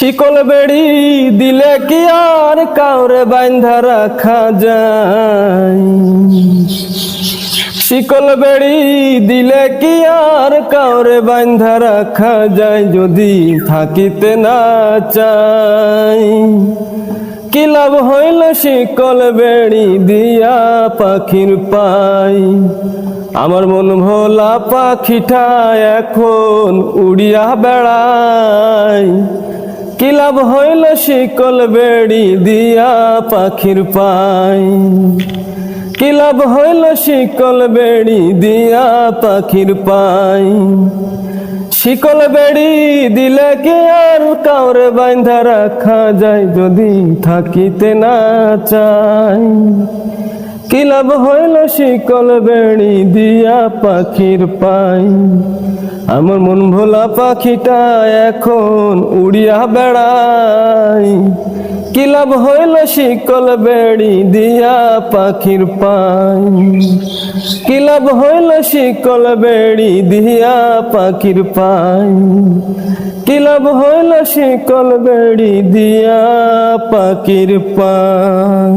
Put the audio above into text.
শিকল বেড়ি দিলে কি আর কাউরে বাইন্ধা রাখা যায়? শিকল বেড়ি দিলে কি আর কাউরে বাইন্ধা রাখা যায়? যদি থাকিতে না চাই কি লাভ হইল শিকল বেড়ি দিয়া পাখির পাই? আমার মন ভোলা পাখিটা এখন উড়িয়া বেড়ায়। কি লাভ হইল শিকল বেড়ি দিয়া পাখির পাই? কি লাভ হইল শিকল বেড়ি দিয়া পাখির পাই? শিকল বেড়ি দিলে কি আর কাউরে বাইন্ধা রাখা যায়? যদি থাকিতে না চাই কি লাভ হইল শিকল বেড়ি দিয়া পাখির পাই? আমার মন ভোলা পাখিটা এখন উড়িয়া বেড়ায়। কি লাভ হইল শিকল বেড়ি দিয়া পাখির পাই? কি লাভ হইল শিকল বেড়ি দিয়া পাখির পাই? কি লাভ হইল শিকল বেড়ি দিয়া পাখির পাই?